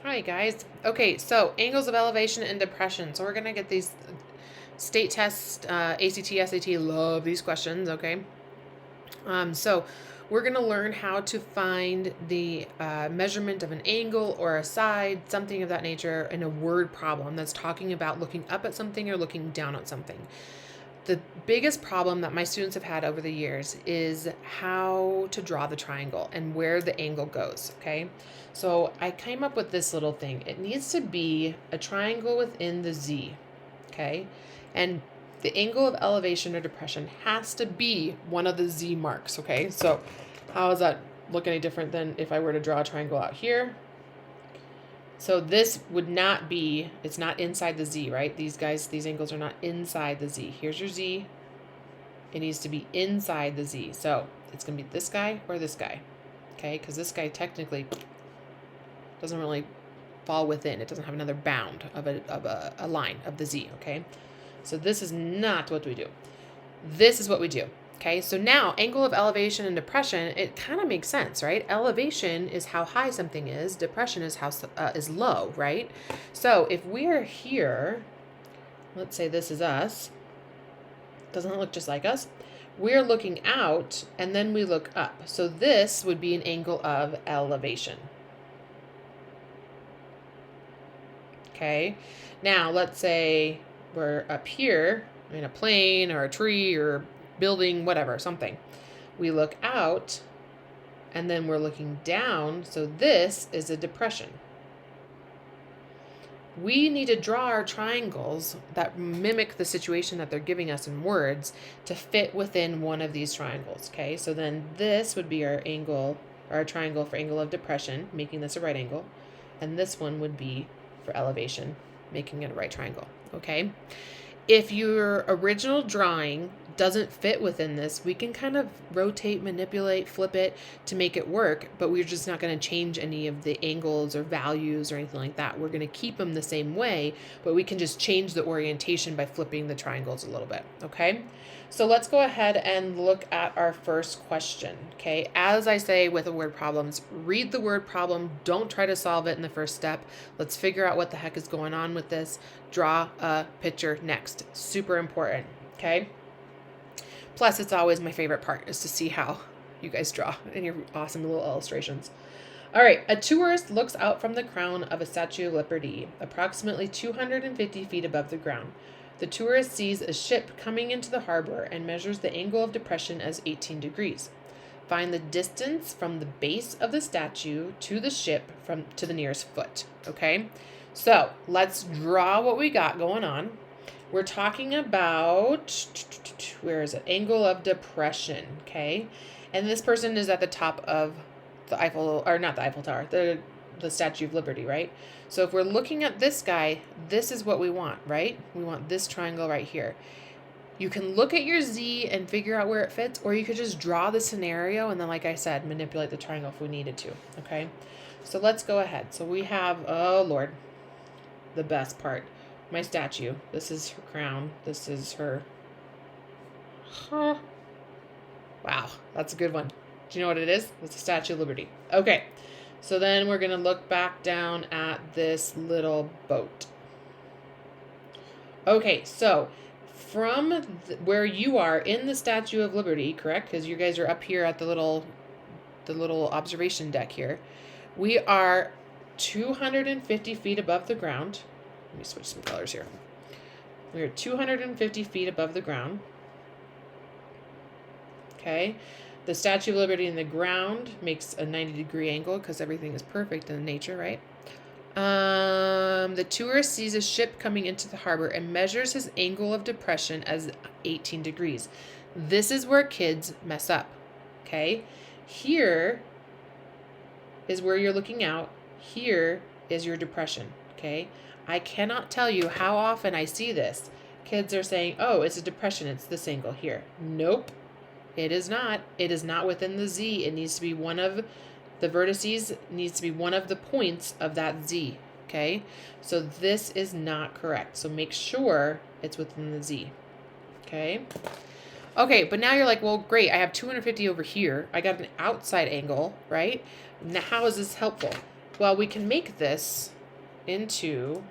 Hi, guys. Okay, so angles of elevation and depression. So we're going to get these state tests, ACT, SAT, love these questions, okay? So we're going to learn how to find the measurement of an angle or a side, something of that nature, in a word problem that's talking about looking up at something or looking down at something. The biggest problem that my students have had over the years is how to draw the triangle and where the angle goes, okay? So I came up with this little thing. It needs to be a triangle within the Z, okay? And the angle of elevation or depression has to be one of the Z marks, okay? So how does that look any different than if I were to draw a triangle out here? So this would not be, it's not inside the Z, right? These angles are not inside the Z. Here's your Z. It needs to be inside the Z. So it's going to be this guy or this guy, okay? Because this guy technically doesn't really fall within. It doesn't have another bound of a line of the Z, okay? So this is not what we do. This is what we do. Okay, so now angle of elevation and depression, it kind of makes sense, right? Elevation is how high something is. Depression is how is low, right? So if we are here, let's say this is us. Doesn't it look just like us? We're looking out, and then we look up. So this would be an angle of elevation. Okay, now let's say we're up here in a plane or a tree or building, whatever, something. We look out and then we're looking down. So this is a depression. We need to draw our triangles that mimic the situation that they're giving us in words to fit within one of these triangles. Okay, so then this would be our angle, or our triangle for angle of depression, making this a right angle. And this one would be for elevation, making it a right triangle. Okay. If your original drawing doesn't fit within this, we can kind of rotate, manipulate, flip it to make it work, but we're just not going to change any of the angles or values or anything like that. We're going to keep them the same way, but we can just change the orientation by flipping the triangles a little bit, okay? So let's go ahead and look at our first question, okay? As I say with the word problems, read the word problem. Don't try to solve it in the first step. Let's figure out what the heck is going on with this. Draw a picture next. Super important, okay? Plus, it's always my favorite part is to see how you guys draw in your awesome little illustrations. All right, a tourist looks out from the crown of a Statue of Liberty, approximately 250 feet above the ground. The tourist sees a ship coming into the harbor and measures the angle of depression as 18 degrees. Find the distance from the base of the statue to the ship to the nearest foot, okay? So let's draw what we got going on. We're talking about, where is it? Angle of depression, okay? And this person is at the top of the Eiffel, or not the Eiffel Tower, the Statue of Liberty, right? So if we're looking at this guy, this is what we want, right? We want this triangle right here. You can look at your Z and figure out where it fits, or you could just draw the scenario and then, like I said, manipulate the triangle if we needed to, okay? So let's go ahead. So we have, oh Lord, the best part. My statue. This is her crown. This is her. Huh. Wow, that's a good one. Do you know what it is? It's the Statue of Liberty. Okay, so then we're going to look back down at this little boat. Okay, so from where you are in the Statue of Liberty, correct? Because you guys are up here at the little observation deck here. We are 250 feet above the ground. Let me switch some colors here. We are 250 feet above the ground. Okay. The Statue of Liberty in the ground makes a 90-degree angle because everything is perfect in nature, right? The tourist sees a ship coming into the harbor and measures his angle of depression as 18 degrees. This is where kids mess up. Okay. Here is where you're looking out. Here is your depression. Okay. I cannot tell you how often I see this. Kids are saying, oh, it's a depression. It's this angle here. Nope, it is not. It is not within the Z. It needs to be one of the vertices, needs to be one of the points of that Z. Okay, so this is not correct. So make sure it's within the Z. Okay. Okay, but now you're like, well, great. I have 250 over here. I got an outside angle, right? Now, how is this helpful? Well, we can make this into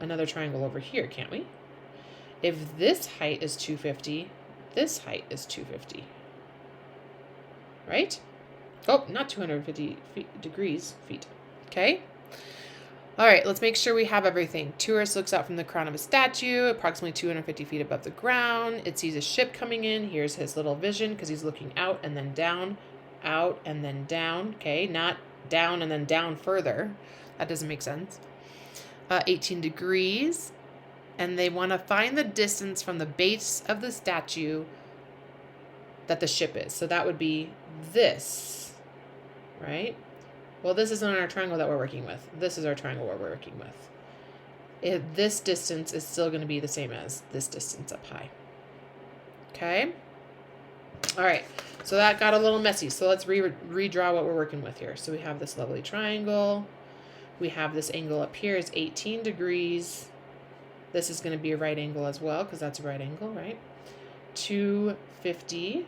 another triangle over here, can't we? If this height is 250, this height is 250. Right? Oh, not 250 feet. Okay? All right, let's make sure we have everything. Tourist looks out from the crown of a statue, approximately 250 feet above the ground. It sees a ship coming in. Here's his little vision because he's looking out and then down, out and then down. Okay, not down and then down further. That doesn't make sense. 18 degrees. And they want to find the distance from the base of the statue that the ship is. So that would be this, right? Well, this isn't our triangle that we're working with. This is our triangle we're working with. This distance is still going to be the same as this distance up high. Okay? All right. So that got a little messy. So let's redraw what we're working with here. So we have this lovely triangle. We have this angle up here is 18 degrees. This is going to be a right angle as well because that's a right angle, right? 250.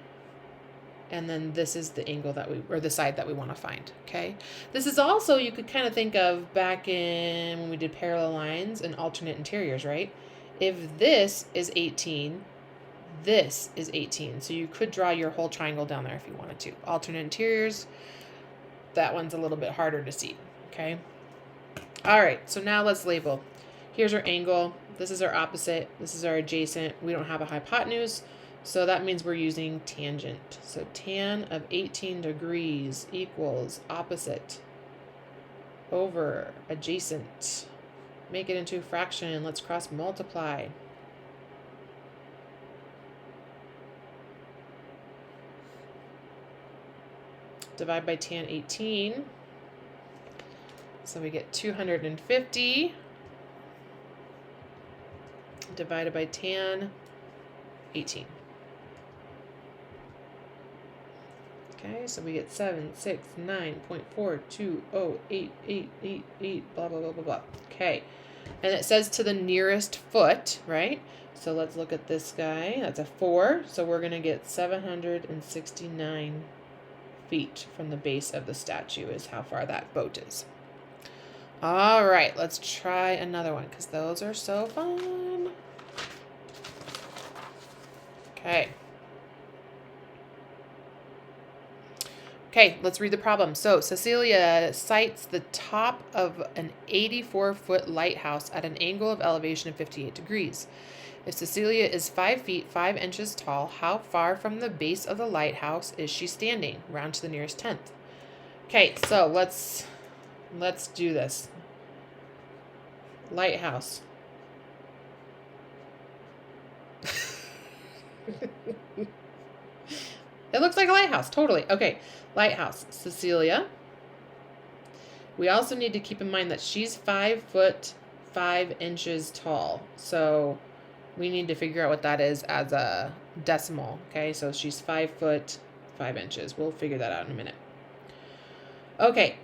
And then this is the angle that or the side that we want to find, okay? This is also, you could kind of think of back in when we did parallel lines and alternate interiors, right? If this is 18, this is 18. So you could draw your whole triangle down there if you wanted to. Alternate interiors, that one's a little bit harder to see, okay? All right, so now let's label. Here's our angle. This is our opposite. This is our adjacent. We don't have a hypotenuse. So that means we're using tangent. So tan of 18 degrees equals opposite over adjacent. Make it into a fraction. Let's cross multiply. Divide by tan 18. So we get 250 divided by tan 18. Okay, so we get 769.4208888, blah, blah, blah, blah, blah. Okay, and it says to the nearest foot, right? So let's look at this guy. That's a 4, so we're going to get 769 feet from the base of the statue is how far that boat is. All right, let's try another one because those are so fun. Okay. Okay, let's read the problem. So Cecilia sights the top of an 84-foot lighthouse at an angle of elevation of 58 degrees. If Cecilia is 5 feet 5 inches tall, how far from the base of the lighthouse is she standing? Round to the nearest tenth. Okay, so let's do this. Lighthouse. It looks like a lighthouse, totally. Okay, lighthouse. Cecilia. We also need to keep in mind that she's 5 foot 5 inches tall. So we need to figure out what that is as a decimal. Okay, so she's 5 foot 5 inches. We'll figure that out in a minute. Okay,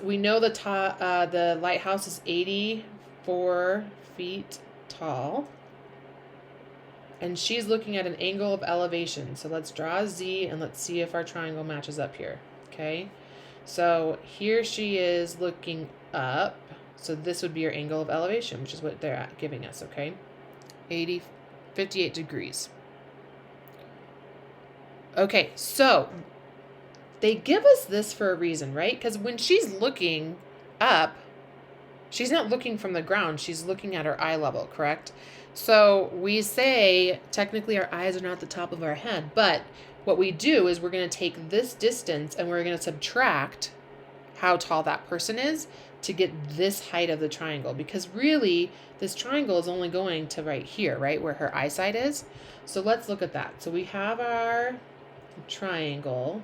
we know the lighthouse is 84 feet tall. And she's looking at an angle of elevation. So let's draw a Z and let's see if our triangle matches up here. Okay, so here she is looking up. So this would be her angle of elevation, which is what they're giving us, okay? 58 degrees. Okay, so they give us this for a reason, right? Because when she's looking up, she's not looking from the ground. She's looking at her eye level, correct? So we say, technically our eyes are not at the top of our head, but what we do is we're going to take this distance and we're going to subtract how tall that person is to get this height of the triangle, because really this triangle is only going to right here, right where her eyesight is. So let's look at that. So we have our triangle,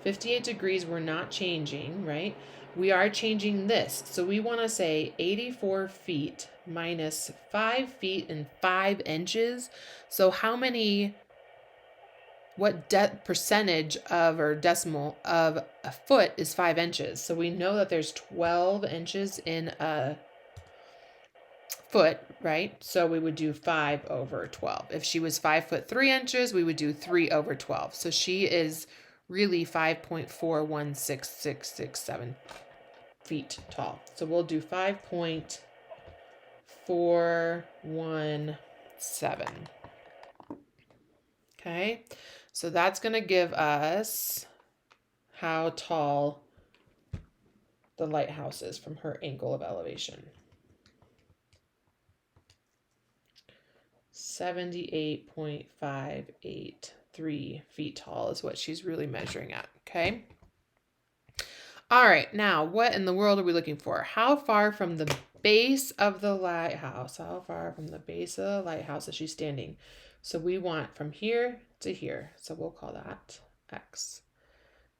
58 degrees, we're not changing, right? We are changing this. So we want to say 84 feet minus 5 feet and 5 inches. So what percentage of or decimal of a foot is 5 inches? So we know that there's 12 inches in a foot, right? So we would do 5 over 12. If she was 5 foot 3 inches, we would do 3 over 12. So she is really 5.416667 feet tall. So we'll do 5.417. Okay, so that's going to give us how tall the lighthouse is from her angle of elevation. 78.583 feet tall is what she's really measuring at, okay? All right, now what in the world are we looking for? How far from the base of the lighthouse? How far from the base of the lighthouse is she standing? So we want from here to here. So we'll call that X.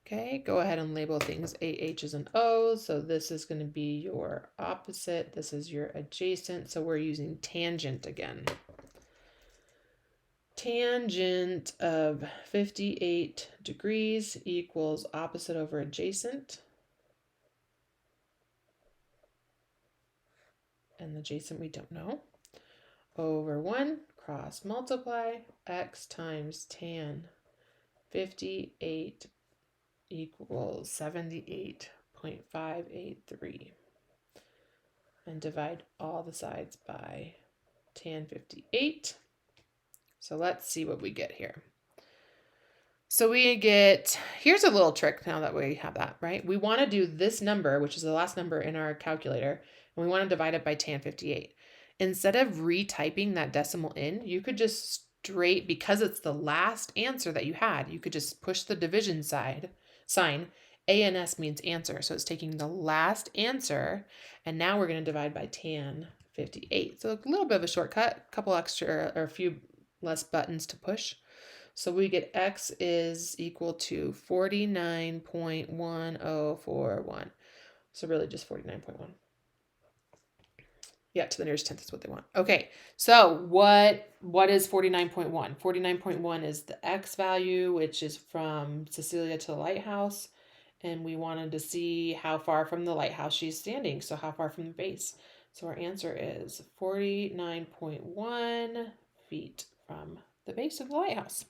Okay, go ahead and label things AH's and O's. So this is going to be your opposite. This is your adjacent. So we're using tangent again. Tangent of 58 degrees equals opposite over adjacent. And the adjacent we don't know. Over 1, cross multiply, x times tan 58 equals 78.583. And divide all the sides by tan 58. So let's see what we get here. So we get, here's a little trick now that we have that, right? We want to do this number, which is the last number in our calculator, and we want to divide it by tan 58. Instead of retyping that decimal in, you could just straight, because it's the last answer that you had, you could just push the division sign. ANS means answer, so it's taking the last answer, and now we're going to divide by tan 58. So a little bit of a shortcut, a couple extra, or a few less buttons to push. So we get X is equal to 49.1041. So really just 49.1. Yeah, to the nearest tenth is what they want. Okay, so what is 49.1? 49.1 is the X value, which is from Cecilia to the lighthouse. And we wanted to see how far from the lighthouse she's standing. So how far from the base. So our answer is 49.1 feet from the base of the lighthouse.